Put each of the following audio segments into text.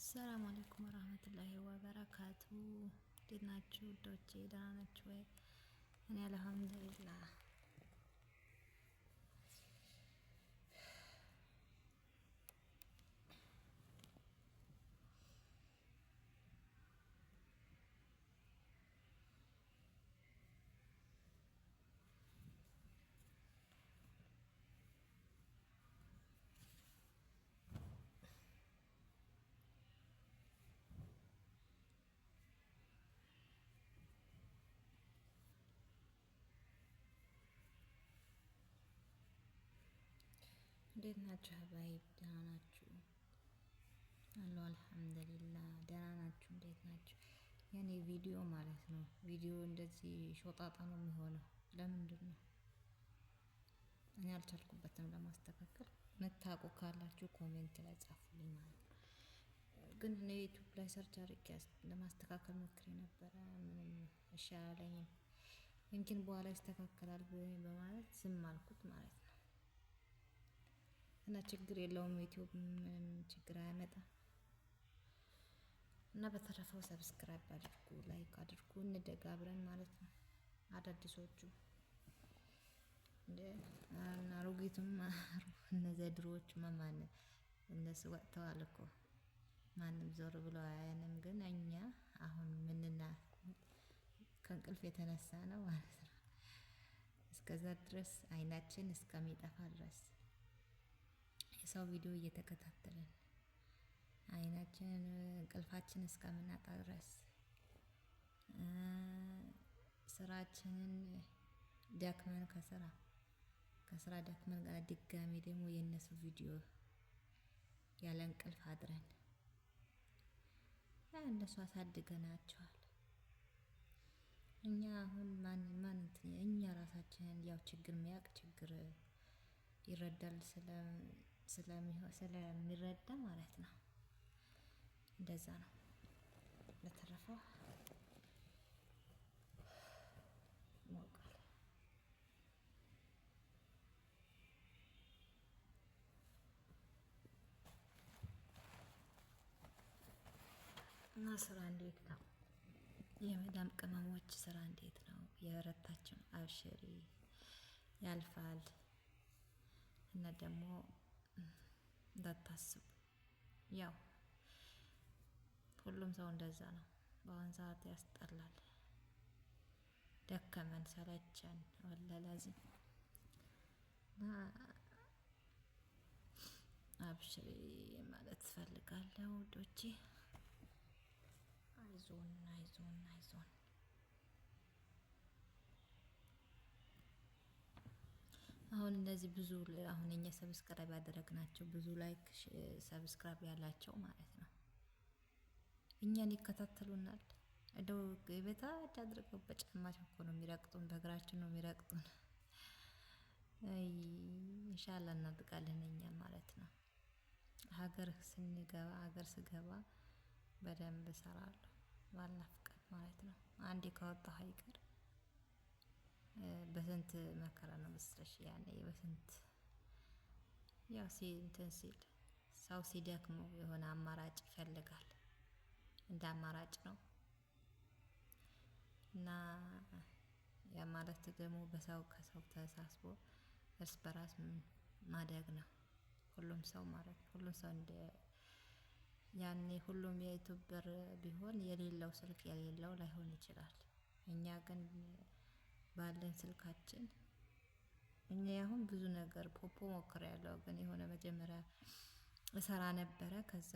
ሰላም አለይኩም ወራህመቱላሂ ወበረካቱ። እንዴት ናችሁ ውዶቼ? ደህና ናችሁ ወይ? እኔ አልሐምዱሊላህ። እንዴት ናችሁ ሀባይብ? ደህና ናችሁ? አለሁ አልሐምዱሊላህ። ደህና ናችሁ? እንዴት ናችሁ? የኔ ቪዲዮ ማለት ነው ቪዲዮ እንደዚህ ሾጣጣ ነው የሚሆነው። ለምንድን ነው? እኔ አልቻልኩበትም ለማስተካከል። መታቁ ካላችሁ ኮሜንት ላይ ጻፉልኝ ማለት ነው። ግን እኔ ዩቲዩብ ላይ ሰርች አድርጌ ለማስተካከል ሞክሬ ነበረ። ምንም እሺ አላለኝም። ይምኪን በኋላ ይስተካከላል በማለት ዝም አልኩት ማለት ነው። እና ችግር የለውም ዩቲዩብ ምንም ችግር አያመጣም። እና በተረፈው ሰብስክራይብ አድርጉ፣ ላይክ አድርጉ፣ እንደግ አብረን ማለት ነው። አዳዲሶቹ እንደ አሮጊቱም እነዚያ ድሮዎቹማ ማን እነሱ ወጥተዋል እኮ ማንም ዞር ብሎ አያንም። ግን እኛ አሁን ምንና ከእንቅልፍ የተነሳ ነው ማለት ነው። እስከዛ ድረስ አይናችን እስከሚጠፋ ድረስ የሰው ቪዲዮ እየተከታተልን አይናችንን እንቅልፋችን እስከምናጣ ድረስ ስራችንን ደክመን ከስራ ደክመን ጋር ድጋሚ ደግሞ የእነሱ ቪዲዮ ያለ እንቅልፍ አድረን እነሱ አሳድገናቸዋል። እኛ አሁን ማን እኛ ራሳችንን ያው ችግር የሚያውቅ ችግር ይረዳል ስለሚረዳ ማለት ነው። እንደዛ ነው። በተረፈ ሞቃል እና ስራ እንዴት ነው? የመዳም ቅመሞች ስራ እንዴት ነው? የረታችን አብሽሪ ያልፋል። እና ደግሞ እንዳታስቡ ያው ሁሉም ሰው እንደዛ ነው። በአሁን ሰዓት ያስጠላል። ደከመን ሰለቸን ወለላዝም እና አብሽሪ ማለት እፈልጋለሁ ውዶቼ። አይዞን አይዞን አይዞን። አሁን እነዚህ ብዙ አሁን እኛ ሰብስክራይብ ያደረግናቸው ብዙ ላይክ ሰብስክራይብ ያላቸው ማለት ነው እኛን ይከታተሉናል። እንደው በታች አድርገው በጫማቸው እኮ ነው የሚረግጡን፣ በእግራችን ነው የሚረግጡን። ኢንሻአላህ እናድጋለን እኛ ማለት ነው። ሀገር ስገባ በደንብ እሰራለሁ ባላህ ፍቃድ ማለት ነው። አንዴ ካወጣሁ አይቀር በስንት መከራ ነው መስለሽ ያኔ በስንት ያው እንትን ሲል ሰው ሲደክመው የሆነ አማራጭ ይፈልጋል። እንደ አማራጭ ነው እና ያ ማለት ደግሞ በሰው ከሰው ተሳስቦ እርስ በራስ ማደግ ነው። ሁሉም ሰው ማለት ሁሉም ሰው እንደ ያኔ ሁሉም የዩቲዩበር ቢሆን የሌለው ስልክ የሌለው ላይሆን ይችላል። እኛ ግን ባለን ስልካችን እኛ አሁን ብዙ ነገር ፖፖ ሞክሬያለሁ። ግን የሆነ መጀመሪያ እሰራ ነበረ። ከዛ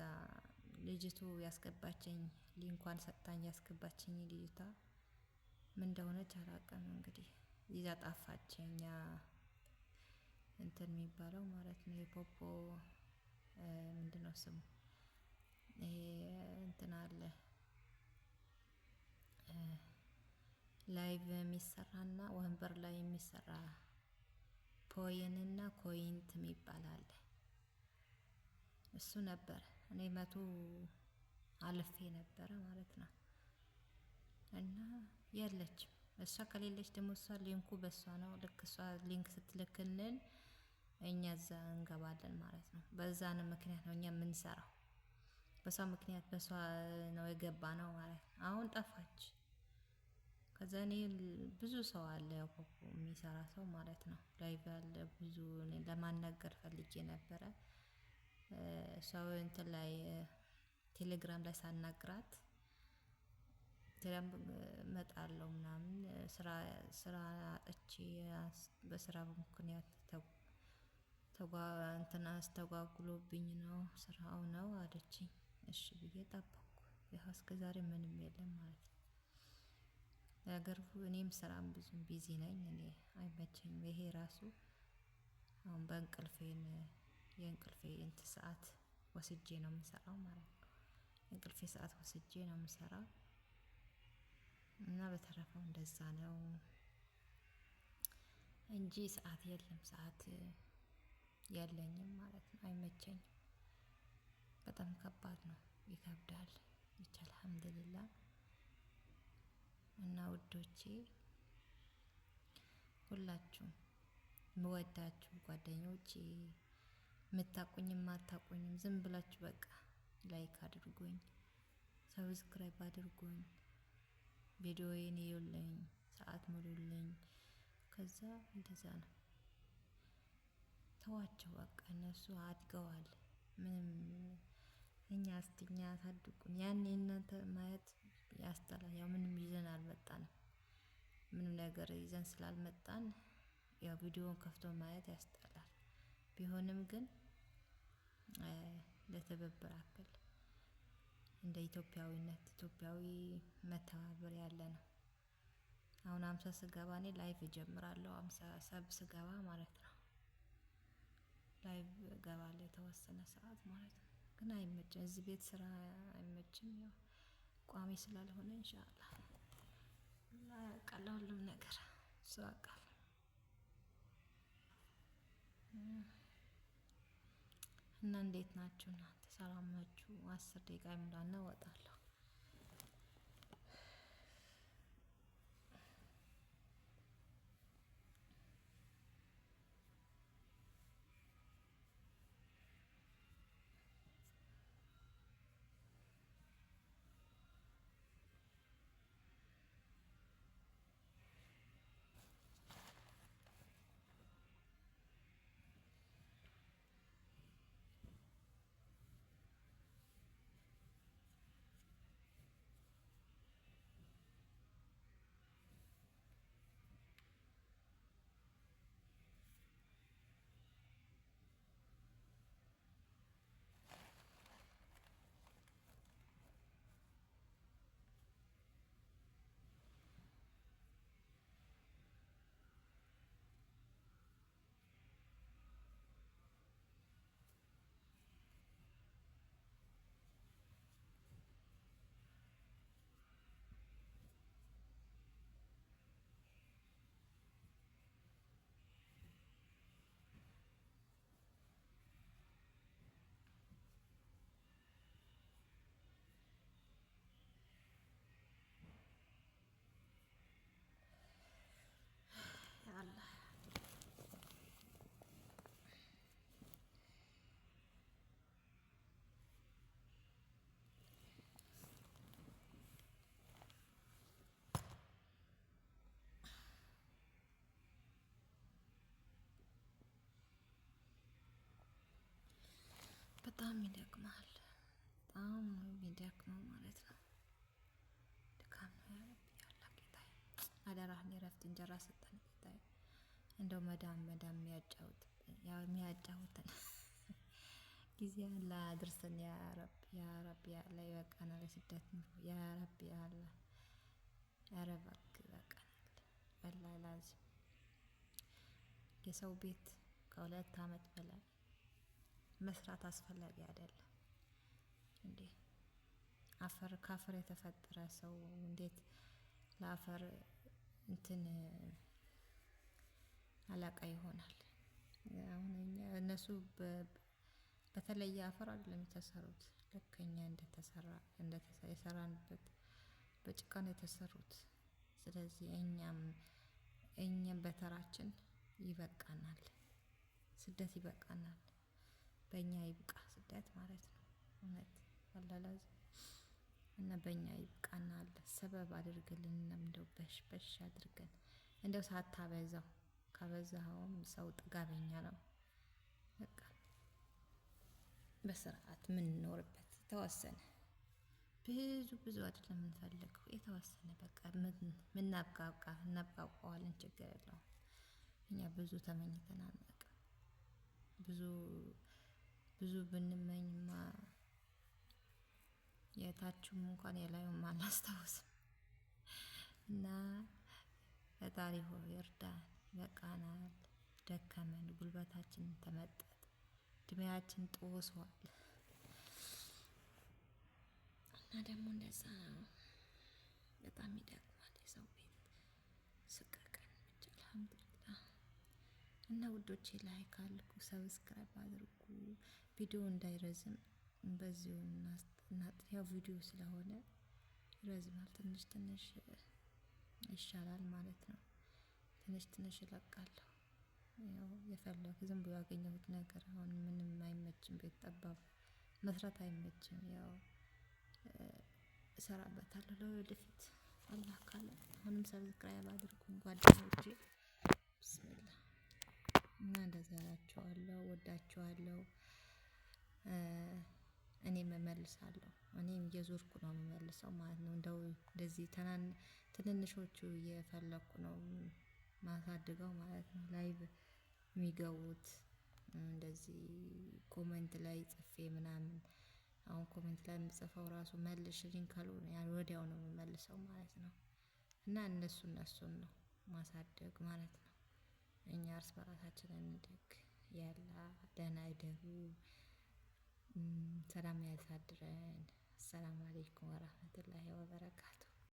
ልጅቱ ያስገባችኝ ሊንኳን ሰጣኝ ያስገባችኝ ልጅቷ ምን እንደሆነች አላውቅም። እንግዲህ ይዛ ጣፋችኝ። እንትን የሚባለው ማለት ነው የፖፖ ምንድነው ስሙ? ይሄ እንትን አለ ላይቭ የሚሰራና ወንበር ላይ የሚሰራ ፖይንና ኮይንት የሚባል አለ። እሱ ነበር እኔ 100 አልፌ ነበረ ማለት ነው። እና የለችም እሷ ከሌለች ደግሞ እሷ ሊንኩ በእሷ ነው። ልክ እሷ ሊንክ ስትልክልን እኛ እዛ እንገባለን ማለት ነው። በዛ ነው ምክንያት ነው እኛ የምንሰራው። በሷ ምክንያት በሷ ነው የገባ ነው ማለት ነው። አሁን ጠፋች። ከዛ እኔ ብዙ ሰው አለ ያወቁ የሚሰራ ሰው ማለት ነው። ላይቭ አለ ብዙ እኔ ለማናገር ፈልጌ ነበረ። ሰው እንትን ላይ ቴሌግራም ላይ ሳናግራት ቴሌግራም እመጣለሁ ምናምን ስራ አጥቼ በስራ ምክንያት እንትን አስተጓጉሎብኝ ነው ስራው ነው አለችኝ። እሺ ብዬ ጠበቅኩ። ያው እስከዛሬ ምንም የለም ማለት ነው። ነገር እኔም ስራም ብዙም ቢዚ ነኝ። እኔ አይመቸኝም። ይሄ ራሱ አሁን የእንቅልፌ እንትን ሰዓት ወስጄ ነው የምሰራው ማለት ነው። የእንቅልፌ ሰዓት ወስጄ ነው የምሰራው እና በተረፈው እንደዛ ነው እንጂ ሰዓት የለም። ሰዓት የለኝም ማለት ነው። አይመቸኝም። በጣም ከባድ ነው፣ ይከብዳል። ብቻ አልሐምዱሊላህ እና ውዶቼ ሁላችሁም ምወዳችሁ ጓደኞቼ የምታቁኝም ማታቁኝም ዝም ብላችሁ በቃ ላይክ አድርጉኝ፣ ሰብስክራይብ አድርጉኝ፣ ቪዲዮዬን እዩልኝ፣ ሰዓት ሙሉልኝ። ከዛ እንደዛ ነው። ተዋቸው በቃ እነሱ አድገዋል። ምንም እኛ አሳድጉን። ያኔ እናንተ ማየት ያስጠላል። ያው ምንም ይዘን አልመጣንም። ምንም ነገር ይዘን ስላልመጣን ያው ቪዲዮውን ከፍቶ ማየት ያስጠላል። ቢሆንም ግን ለትብብር አክል እንደ ኢትዮጵያዊነት ኢትዮጵያዊ መተባበር ያለ ነው። አሁን 50 ስገባ እኔ ላይቭ እጀምራለሁ። 50 ሰብ ስገባ ማለት ነው። ላይቭ እገባለሁ የተወሰነ ሰዓት ማለት ነው። ግን አይመችም። እዚህ ቤት ስራ አይመችም። ያው ቋሚ ስላልሆነ ኢንሻአላህ ያውቃል ሁሉም ነገር እሱ ያውቃል። እና እንዴት ናችሁ እናንተ? ሰላም ናችሁ? 10 ደቂቃ ይሙላና እወጣለሁ። አላህ በጣም ይደክማል። በጣም ነው የሚደክመው ማለት ነው። ድካም ነው። ያ ረቢ ያላህ ጌታዬ አደራህን የእረፍት እንጀራ ስጠን ጌታዬ። እንደው መዳም የሚያጫውተን ጊዜ አላህ አድርሰን ያ ረቢ ያለ ይበቃናል። የስደት ኑሮ ያ ረቢ ያለ ኧረ እባክህ ይበቃናል። ወላሂ ላዚም የሰው ቤት ከ2 አመት በላይ መስራት አስፈላጊ አይደለም እንዴ? ከአፈር የተፈጠረ ሰው እንዴት ለአፈር እንትን አለቃ ይሆናል? አሁን እነሱ በተለየ አፈር አይደለም የተሰሩት። ልክ እኛ የሰራንበት በጭቃ ነው የተሰሩት። ስለዚህ እኛም በተራችን ይበቃናል። ስደት ይበቃናል። በእኛ ይብቃ ስደት ማለት ነው እውነት አላላዝ እና በእኛ ይብቃናል። ሰበብ አድርግልን እንደው በሽ አድርገን እንደው ሳታበዛው፣ ካበዛኸውም ሰው ጥጋበኛ ነው። በቃ በስርዓት የምንኖርበት የተወሰነ ብዙ አይደለም የምንፈልገው የተወሰነ በቃ እናብቃቃዋለን፣ ችግር የለውም። እኛ ብዙ ተመኝተን አናውቅም። ብዙ ብንመኝማ የታችም እንኳን የላዩም አናስታውስም። እና ፈጣሪ ሆይ እርዳን፣ ይበቃናል፣ ደከመን፣ ጉልበታችን ተመጠጠ፣ እድሜያችን ጦሷል። እና ደግሞ እንደዛ ነው። በጣም ይደክማል የሰው ቤት ስቀቀን ብቻ። አልሐምዱሊላህ። እና ውዶቼ ላይክ አድርጉ፣ ሰብስክራይብ አድርጉ። ቪዲዮ እንዳይረዝም በዚሁ ያው ቪዲዮ ስለሆነ ይረዝማል፣ ትንሽ ይሻላል ማለት ነው። ትንሽ እለቃለሁ። ያው የፈለኩ ዝም ብሎ ያገኘሁት ነገር አሁን ምንም አይመችም፣ ቤት ጠባብ መስራት አይመችም። ያው እሰራበታለሁ ለወደፊት አላህ ካለ። አሁንም ሰብስክራይብ አድርጉኝ ጓደኞቼ። ብስሚላህ እና እንደዛ እላችኋለሁ፣ ወዳችኋለሁ። እኔም እመልሳለሁ። እኔም እየዞርኩ ነው የምመልሰው ማለት ነው። እንደው እንደዚህ ትንንሾቹ እየፈለኩ ነው ማሳድገው ማለት ነው። ላይቭ የሚገቡት እንደዚህ ኮሜንት ላይ ጽፌ ምናምን፣ አሁን ኮሜንት ላይ የምጽፈው ራሱ መልሽልኝ ካሉ ወዲያው ነው የምመልሰው ማለት ነው። እና እነሱን ነው ማሳደግ ማለት ነው። እኛ እርስ በራሳችን እንደግ። ያላ ደህና ይደሩ። ሰላም ያሳድረን። አሰላሙ አለይኩም ወራህመቱላሂ ወበረካቱ።